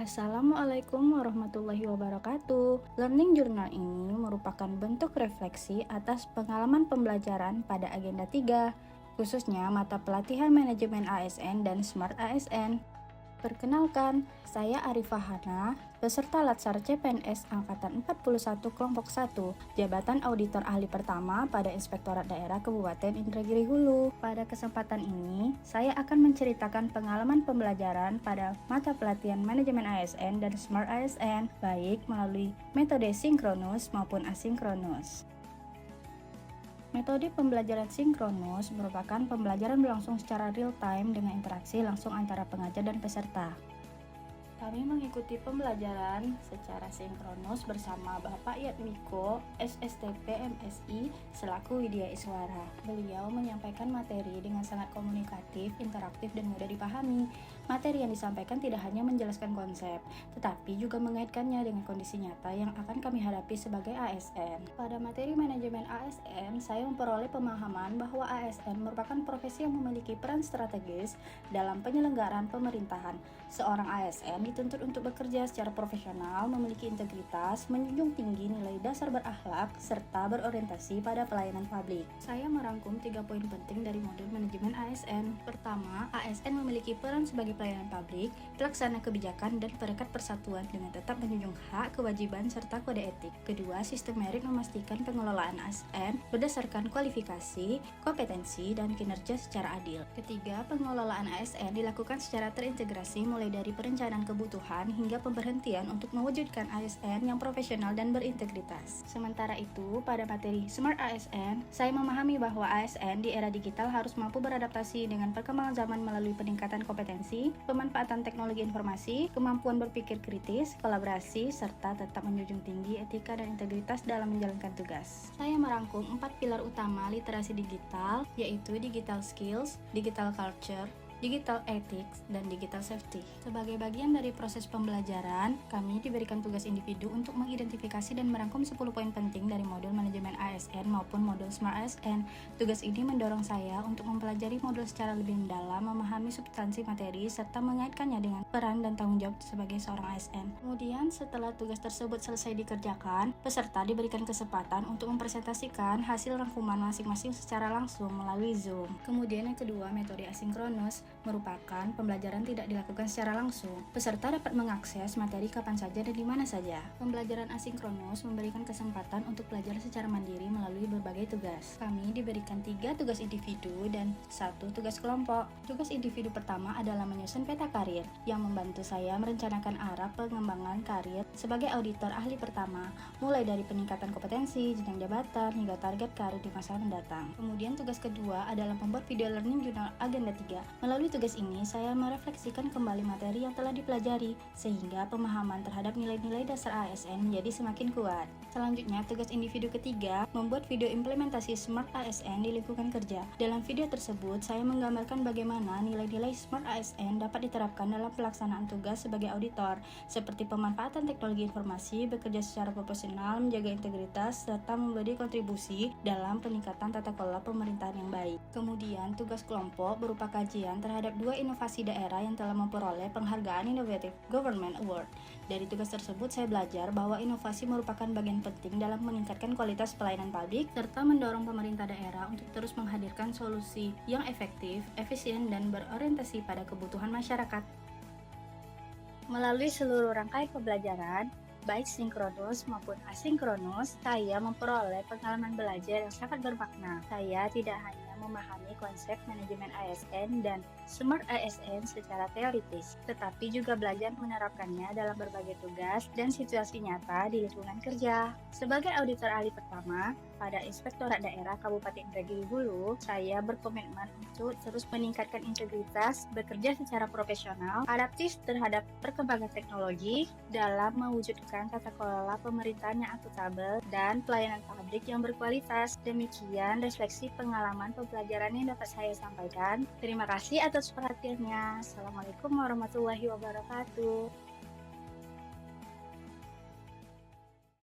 Assalamualaikum warahmatullahi wabarakatuh. Learning journal ini merupakan bentuk refleksi atas pengalaman pembelajaran pada agenda 3, khususnya mata pelatihan manajemen ASN dan Smart ASN. Perkenalkan, saya Arifah Hana, peserta Latsar CPNS Angkatan 41 Kelompok 1, Jabatan Auditor Ahli Pertama pada Inspektorat Daerah Kabupaten Indragiri Hulu. Pada kesempatan ini, saya akan menceritakan pengalaman pembelajaran pada mata pelatihan manajemen ASN dan Smart ASN, baik melalui metode sinkronus maupun asinkronus. Metode pembelajaran sinkronus merupakan pembelajaran berlangsung secara real-time dengan interaksi langsung antara pengajar dan peserta. Kami mengikuti pembelajaran secara sinkronus bersama Bapak Yatmiko, SSTP MSI, selaku Widya Iswara. Beliau menyampaikan materi dengan sangat komunikatif, interaktif, dan mudah dipahami. Materi yang disampaikan tidak hanya menjelaskan konsep, tetapi juga mengaitkannya dengan kondisi nyata yang akan kami hadapi sebagai ASN. Pada materi manajemen ASN, saya memperoleh pemahaman bahwa ASN merupakan profesi yang memiliki peran strategis dalam penyelenggaraan pemerintahan. Seorang ASN dituntut untuk bekerja secara profesional, memiliki integritas, menjunjung tinggi nilai dasar berakhlak, serta berorientasi pada pelayanan publik. Saya merangkum 3 poin penting dari modul manajemen ASN. Pertama, ASN memiliki peran sebagai pelayanan publik, pelaksana kebijakan, dan perekat persatuan dengan tetap menjunjung hak, kewajiban, serta kode etik. Kedua, sistem merit memastikan pengelolaan ASN berdasarkan kualifikasi, kompetensi, dan kinerja secara adil. Ketiga, pengelolaan ASN dilakukan secara terintegrasi mulai dari perencanaan kebutuhan hingga pemberhentian untuk mewujudkan ASN yang profesional dan berintegritas. Sementara itu, pada materi Smart ASN, saya memahami bahwa ASN di era digital harus mampu beradaptasi dengan perkembangan zaman melalui peningkatan kompetensi, pemanfaatan teknologi informasi, kemampuan berpikir kritis, kolaborasi, serta tetap menjunjung tinggi etika dan integritas dalam menjalankan tugas. Saya merangkum 4 pilar utama literasi digital, yaitu digital skills, digital culture, digital ethics, dan digital safety. Sebagai bagian dari proses pembelajaran, kami diberikan tugas individu untuk mengidentifikasi dan merangkum 10 poin penting dari modul manajemen ASN maupun modul Smart ASN. Tugas ini mendorong saya untuk mempelajari modul secara lebih mendalam, memahami substansi materi, serta mengaitkannya dengan peran dan tanggung jawab sebagai seorang ASN. Kemudian, setelah tugas tersebut selesai dikerjakan, peserta diberikan kesempatan untuk mempresentasikan hasil rangkuman masing-masing secara langsung melalui Zoom. Kemudian yang kedua, metode asinkronus merupakan pembelajaran tidak dilakukan secara langsung. Peserta dapat mengakses materi kapan saja dan di mana saja. Pembelajaran asinkronus memberikan kesempatan untuk belajar secara mandiri melalui berbagai tugas. Kami diberikan 3 tugas individu dan 1 tugas kelompok. Tugas individu pertama adalah menyusun peta karir yang membantu saya merencanakan arah pengembangan karir sebagai auditor ahli pertama, mulai dari peningkatan kompetensi, jenjang jabatan, hingga target karir di masa mendatang. Kemudian tugas kedua adalah membuat video learning jurnal agenda 3. Melalui tugas ini, saya merefleksikan kembali materi yang telah dipelajari, sehingga pemahaman terhadap nilai-nilai dasar ASN menjadi semakin kuat. Selanjutnya, tugas individu ketiga, membuat video implementasi Smart ASN di lingkungan kerja. Dalam video tersebut, saya menggambarkan bagaimana nilai-nilai Smart ASN dapat diterapkan dalam pelaksanaan tugas sebagai auditor, seperti pemanfaatan teknologi informasi, bekerja secara profesional, menjaga integritas, serta memberi kontribusi dalam peningkatan tata kelola pemerintahan yang baik. Kemudian, tugas kelompok berupa kajian terhadap 2 inovasi daerah yang telah memperoleh penghargaan Innovative Government Award. Dari tugas tersebut, saya belajar bahwa inovasi merupakan bagian penting dalam meningkatkan kualitas pelayanan publik, serta mendorong pemerintah daerah untuk terus menghadirkan solusi yang efektif, efisien, dan berorientasi pada kebutuhan masyarakat. Melalui seluruh rangkaian pembelajaran, baik sinkronus maupun asinkronus, saya memperoleh pengalaman belajar yang sangat bermakna. Saya tidak hanya memahami konsep manajemen ASN dan Smart ASN secara teoritis, tetapi juga belajar menerapkannya dalam berbagai tugas dan situasi nyata di lingkungan kerja. Sebagai auditor ahli pertama pada Inspektorat Daerah Kabupaten Indragiri Hulu, saya berkomitmen untuk terus meningkatkan integritas, bekerja secara profesional, adaptif terhadap perkembangan teknologi dalam mewujudkan tata kelola pemerintahan yang akuntabel dan pelayanan publik yang berkualitas. Demikian refleksi pengalaman pembelajaran yang dapat saya sampaikan. Terima kasih atas perhatiannya. Assalamualaikum warahmatullahi wabarakatuh.